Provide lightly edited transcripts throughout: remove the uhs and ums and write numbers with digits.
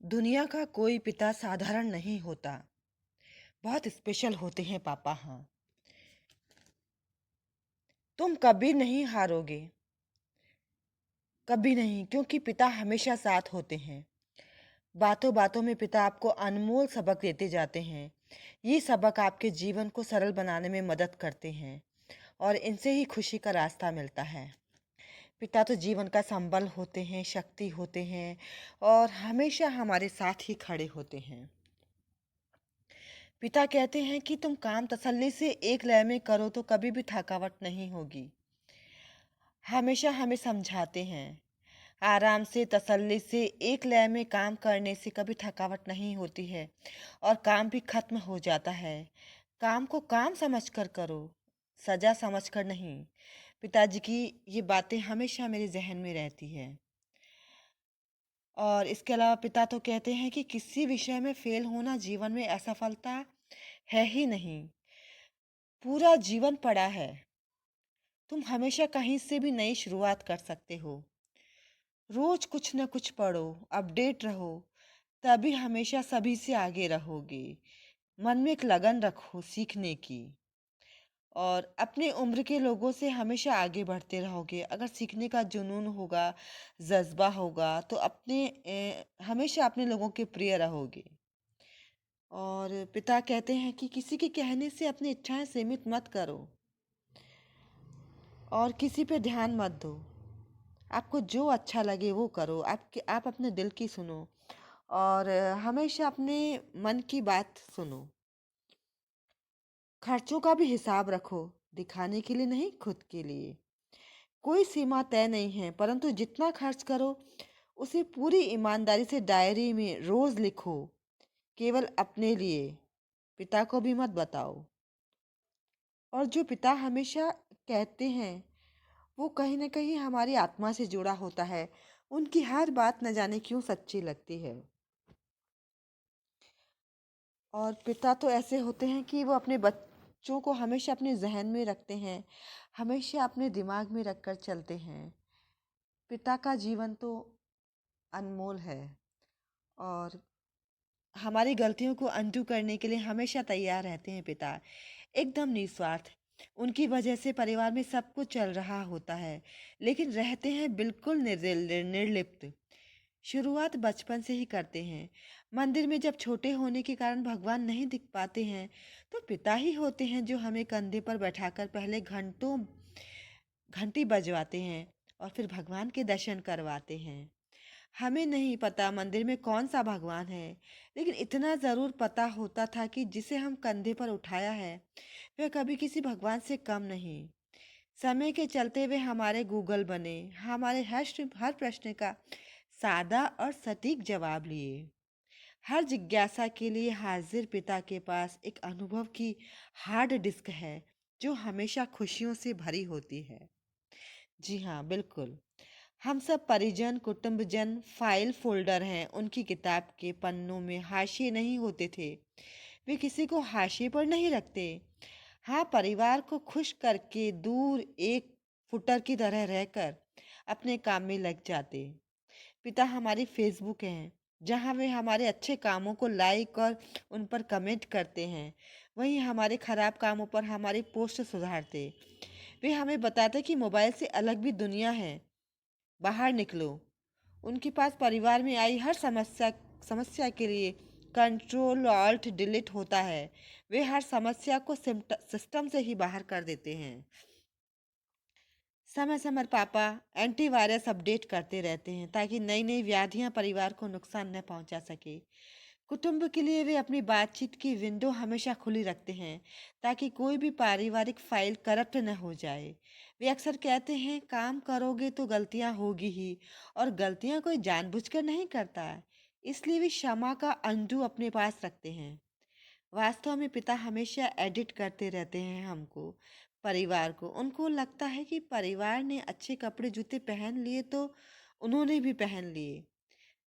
दुनिया का कोई पिता साधारण नहीं होता। बहुत स्पेशल होते हैं पापा। हाँ, तुम कभी नहीं हारोगे। कभी नहीं, क्योंकि पिता हमेशा साथ होते हैं। बातों बातों में पिता आपको अनमोल सबक देते जाते हैं। ये सबक आपके जीवन को सरल बनाने में मदद करते हैं और इनसे ही खुशी का रास्ता मिलता है। पिता तो जीवन का संबल होते हैं, शक्ति होते हैं और हमेशा हमारे साथ ही खड़े होते हैं। पिता कहते हैं कि तुम काम तसल्ली से एक लय में करो तो कभी भी थकावट नहीं होगी। हमेशा हमें समझाते हैं, आराम से तसल्ली से एक लय में काम करने से कभी थकावट नहीं होती है और काम भी खत्म हो जाता है। काम को काम समझकर करो, सजा समझकर नहीं। पिताजी की ये बातें हमेशा मेरे जहन में रहती है। और इसके अलावा पिता तो कहते हैं कि किसी विषय में फेल होना जीवन में असफलता है ही नहीं, पूरा जीवन पड़ा है। तुम हमेशा कहीं से भी नई शुरुआत कर सकते हो। रोज कुछ न कुछ पढ़ो, अपडेट रहो, तभी हमेशा सभी से आगे रहोगे। मन में एक लगन रखो सीखने की और अपने उम्र के लोगों से हमेशा आगे बढ़ते रहोगे। अगर सीखने का जुनून होगा, जज्बा होगा तो हमेशा अपने लोगों के प्रिय रहोगे। और पिता कहते हैं कि किसी के कहने से अपनी इच्छाएं सीमित मत करो और किसी पे ध्यान मत दो। आपको जो अच्छा लगे वो करो। आप अपने दिल की सुनो और हमेशा अपने मन की बात सुनो। खर्चों का भी हिसाब रखो, दिखाने के लिए नहीं, खुद के लिए। कोई सीमा तय नहीं है, परंतु जितना खर्च करो उसे पूरी ईमानदारी से डायरी में रोज लिखो, केवल अपने लिए। पिता को भी मत बताओ। और जो पिता हमेशा कहते हैं वो कहीं ना कहीं हमारी आत्मा से जुड़ा होता है। उनकी हर बात न जाने क्यों सच्ची लगती है। और पिता तो ऐसे होते हैं कि वो अपने बच्चों को हमेशा अपने जहन में रखते हैं, हमेशा अपने दिमाग में रखकर चलते हैं। पिता का जीवन तो अनमोल है और हमारी गलतियों को अनडू करने के लिए हमेशा तैयार रहते हैं पिता, एकदम निस्वार्थ। उनकी वजह से परिवार में सब कुछ चल रहा होता है, लेकिन रहते हैं बिल्कुल निर्लिप्त। शुरुआत बचपन से ही करते हैं। मंदिर में जब छोटे होने के कारण भगवान नहीं दिख पाते हैं तो पिता ही होते हैं जो हमें कंधे पर बैठाकर पहले घंटों घंटी बजवाते हैं और फिर भगवान के दर्शन करवाते हैं। हमें नहीं पता मंदिर में कौन सा भगवान है, लेकिन इतना ज़रूर पता होता था कि जिसे हम कंधे पर उठाया है वह कभी किसी भगवान से कम नहीं। समय के चलते वे हमारे गूगल बने, हमारे हर प्रश्न का सादा और सटीक जवाब लिए। हर जिज्ञासा के लिए हाजिर पिता के पास एक अनुभव की हार्ड डिस्क है जो हमेशा खुशियों से भरी होती है। जी हाँ, बिल्कुल। हम सब परिजन कुटुंबजन फाइल फोल्डर हैं। उनकी किताब के पन्नों में हाशिए नहीं होते थे, वे किसी को हाशिए पर नहीं रखते। हाँ, परिवार को खुश करके दूर एक फुटर की तरह रहकर अपने काम में लग जाते। पिता हमारी फेसबुक हैं, जहाँ वे हमारे अच्छे कामों को लाइक और उन पर कमेंट करते हैं, वहीं हमारे खराब कामों पर हमारी पोस्ट सुधारते। वे हमें बताते कि मोबाइल से अलग भी दुनिया है, बाहर निकलो। उनके पास परिवार में आई हर समस्या के लिए कंट्रोल ऑल्ट डिलीट होता है। वे हर समस्या को सिस्टम से ही बाहर कर देते हैं। समय समय पापा एंटीवायरस अपडेट करते रहते हैं ताकि नई नई व्याधियां परिवार को नुकसान न पहुंचा सके। कुटुंब के लिए वे अपनी बातचीत की विंडो हमेशा खुली रखते हैं ताकि कोई भी पारिवारिक फाइल करप्ट न हो जाए। वे अक्सर कहते हैं काम करोगे तो गलतियां होगी ही, और गलतियां कोई जानबूझकर नहीं करता है, इसलिए वे क्षमा का अंडू अपने पास रखते हैं। वास्तव में पिता हमेशा एडिट करते रहते हैं हमको, परिवार को। उनको लगता है कि परिवार ने अच्छे कपड़े जूते पहन लिए तो उन्होंने भी पहन लिए।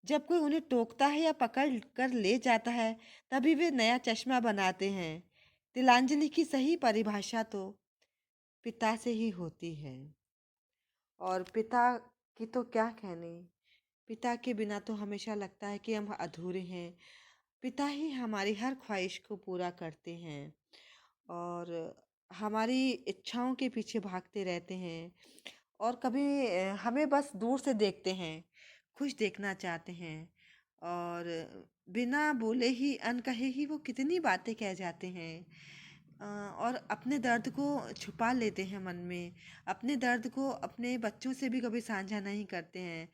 जब कोई उन्हें टोकता है या पकड़ कर ले जाता है तभी वे नया चश्मा बनाते हैं। तिलांजलि की सही परिभाषा तो पिता से ही होती है। और पिता की तो क्या कहने, पिता के बिना तो हमेशा लगता है कि हम अधूरे हैं। पिता ही हमारी हर ख्वाहिश को पूरा करते हैं और हमारी इच्छाओं के पीछे भागते रहते हैं और कभी हमें बस दूर से देखते हैं, खुश देखना चाहते हैं और बिना बोले ही अनकहे ही वो कितनी बातें कह जाते हैं। और अपने दर्द को छुपा लेते हैं मन में, अपने दर्द को अपने बच्चों से भी कभी साझा नहीं करते हैं।